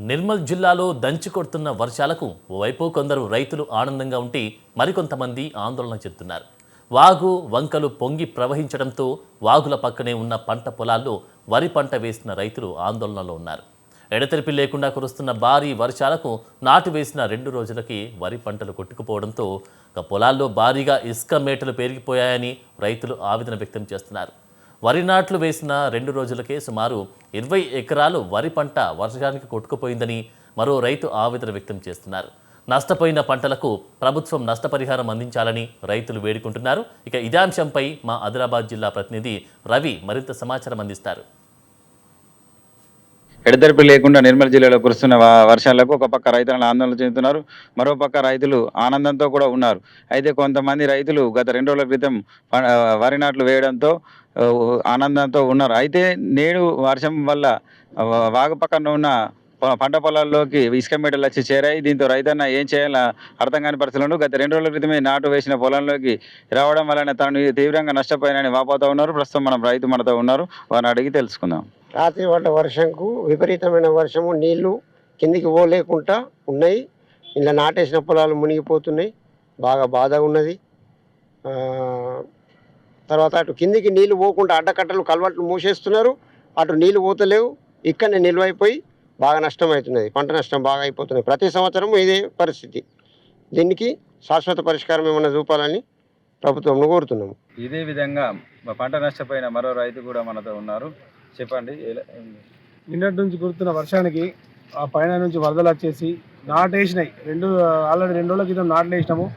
నిర్మల్ జిల్లాలో దంచి కొడుతున్న వర్షాలకు ఓవైపు కొందరు రైతులు ఆనందంగా ఉంటే మరికొంతమంది ఆందోళన చెందుతున్నారు. వాగు వంకలు పొంగి ప్రవహించడంతో వాగుల పక్కనే ఉన్న పంట పొలాల్లో వరి పంట వేసిన రైతులు ఆందోళనలో ఉన్నారు. ఎడతెరిపి లేకుండా కురుస్తున్న భారీ వర్షాలకు నాటు వేసిన 2 రోజులకి వరి పంటలు కొట్టుకుపోవడంతో పొలాల్లో భారీగా ఇసుక మేటలు పెరిగిపోయాయని రైతులు ఆవేదన వ్యక్తం చేస్తున్నారు. వరి నాట్లు వేసిన 2 రోజులకే సుమారు 20 ఎకరాలు వరి పంట వర్షానికి కొట్టుకుపోయిందని మరో రైతు ఆవేదన వ్యక్తం చేస్తున్నారు. నష్టపోయిన పంటలకు ప్రభుత్వం నష్టపరిహారం అందించాలని రైతులు వేడుకుంటున్నారు. ఇక ఇదే అంశంపై మా ఆదిలాబాద్ జిల్లా ప్రతినిధి రవి మరింత సమాచారం అందిస్తారు. ఎడతెరిపి లేకుండా నిర్మల్ జిల్లాలో కురుస్తున్న వర్షాలకు ఒక పక్క రైతులను ఆందోళన చెందుతున్నారు, మరో పక్క రైతులు ఆనందంతో కూడా ఉన్నారు. అయితే కొంతమంది రైతులు గత 2 రోజుల క్రితం వరి నాట్లు వేయడంతో ఆనందంతో ఉన్నారు. అయితే నేడు వర్షం వల్ల వాగు పక్కన ఉన్న పంట పొలాల్లోకి ఇసుక మేటలు వచ్చి చేరాయి. దీంతో రైతన్న ఏం చేయాలో అర్థం కాని పరిస్థితుల్లో గత 2 రోజుల క్రితమే నాటు వేసిన పొలంలోకి రావడం వలన తాను తీవ్రంగా నష్టపోయానని వాపోతూ ఉన్నారు. ప్రస్తుతం మనం రైతు మనతో ఉన్నారు, వారిని అడిగి తెలుసుకుందాం. రాత్రి పడ్డ వర్షంకు విపరీతమైన వర్షము, నీళ్లు కిందికి పోలేకుండా ఉన్నాయి. ఇలా నాటేసిన పొలాలు మునిగిపోతున్నాయి. బాగా బాధగా ఉన్నది. తర్వాత అటు కిందికి నీళ్లు పోకుండా అడ్డకట్టలు కలవట్లు మూసేస్తున్నారు. అటు నీళ్లు పోతలేవు. ఇక్కడనే నిల్వైపోయి బాగా నష్టం అవుతున్నది. పంట నష్టం బాగా అయిపోతున్నది. ప్రతి సంవత్సరం ఇదే పరిస్థితి. దీనికి శాశ్వత పరిష్కారం ఏమన్నా చూపాలని ప్రభుత్వం కోరుతున్నాము. ఇదే విధంగా పంట నష్టపోయిన మరో రైతు కూడా మనతో ఉన్నారు. చెప్పండి. నిన్నటి నుంచి కురుతున్న వర్షానికి ఆ పైన నుంచి వరదలు వచ్చేసి నాటేసినాయి. ఆల్రెడీ 2 రోజుల క్రితం నాట్లు వేసినాము.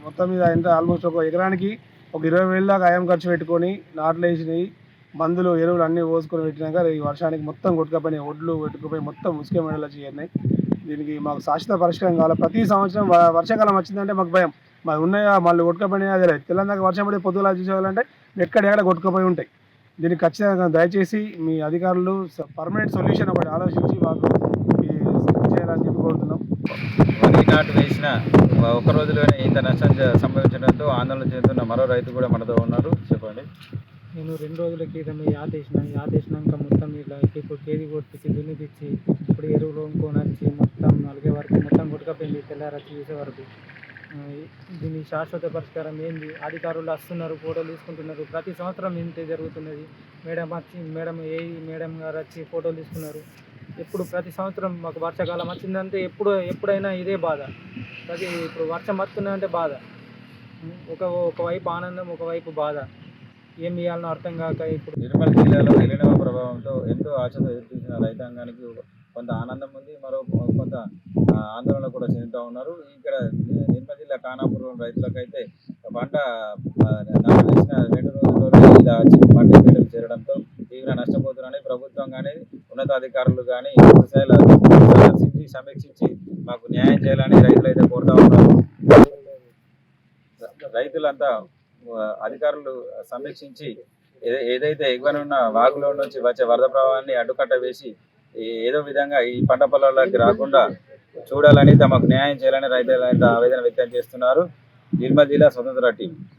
మొత్తం మీద ఎంత ఆల్మోస్ట్ ఒక ఎకరానికి ఒక 20,000 దాకా ఆయం ఖర్చు పెట్టుకొని నాట్లు వేసినాయి. మందులు ఎరువులు అన్నీ పోసుకొని పెట్టినాక ఈ వర్షానికి మొత్తం కొట్టుకపోయినాయి. ఒడ్లు కొట్టుకుపోయి మొత్తం ఉసుక మెడలు చేరినాయి. దీనికి మాకు శాశ్వత పరిష్కారం కావాలి. ప్రతి సంవత్సరం వర్షాకాలం వచ్చిందంటే మాకు భయం. మాకు ఉన్నాయా మళ్ళీ కొట్టుకపోయినాయి అదే లేదు. తెలంగాణ వర్షం పడి పొద్దులా చూసేవాళ్ళంటే ఎక్కడెక్కడ కొట్టుకుపోయి ఉంటాయి. దీనికి ఖచ్చితంగా దయచేసి మీ అధికారులు పర్మనెంట్ సొల్యూషన్ ఒకటి ఆలోచించి మాకు చేయాలని చెప్పి కోరుతున్నాం. వరి నాటు వేసిన ఒక రోజులోనే ఇంత నష్టం సంభవించడంతో ఆందోళన చెందుతున్న మరో రైతు కూడా మనతో ఉన్నారు. చెప్పండి. నేను 2 రోజుల క్రితం యాదేసినాక మొత్తం ఇలా ఇప్పుడు కేజీ కొట్టించి దున్నిపించి ఇప్పుడు ఎరువులు కొనొచ్చి మొత్తం నలిగే వరకు మొత్తం కొట్టుకపోయింది. తెల్లారచ్చి చూసే వరకు దీని శాశ్వత పరిష్కారం ఏంది? అధికారులు వస్తున్నారు, ఫోటోలు తీసుకుంటున్నారు. ప్రతి సంవత్సరం ఇంతే జరుగుతున్నది. మేడం గారు వచ్చి ఫోటోలు తీసుకున్నారు. ప్రతి సంవత్సరం మాకు వర్షాకాలం వచ్చిందంటే ఎప్పుడైనా ఇదే బాధ. ఇప్పుడు వర్షం వస్తుందంటే బాధ. ఒకవైపు ఆనందం, ఒకవైపు బాధ. ఏం చేయాలనో అర్థం కాక ఇప్పుడు నిర్మల్ జిల్లాలో ఎలినో ప్రభావంతో ఎంతో ఆశతో ఎదుర్కొంటున్న రైతాంగానికి కొంత ఆనందం ఉంది, మరో కొంత ఆందోళన కూడా చెందుతూ ఉన్నారు. ఇక్కడ నిర్మల్ జిల్లా ఖానాపూర్ రైతులకైతే పంట నాటు వేసిన 2 రోజుల్లో ఇలా పంట పీటలు చేరడంతో తీవ్ర నష్టపోతున్నారని ప్రభుత్వం కానీ ఉన్నతాధికారులు కానీ వ్యవసాయాల సమీక్షించి మాకు న్యాయం చేయాలని రైతులైతే కోరుతా ఉన్నారు. రైతులంతా అధికారులు సమీక్షించి ఏదైతే ఎగువనున్న వాగులో నుంచి వచ్చే వరద ప్రవాహాన్ని అడ్డుకట్ట వేసి ఏదో విధంగా ఈ పంట పొలాల్లోకి రాకుండా చూడాలని, తమకు న్యాయం చేయాలని రైతులు ఆవేదన వ్యక్తం చేస్తున్నారు. నిర్మల్ జిల్లా స్వతంత్ర టీవీ.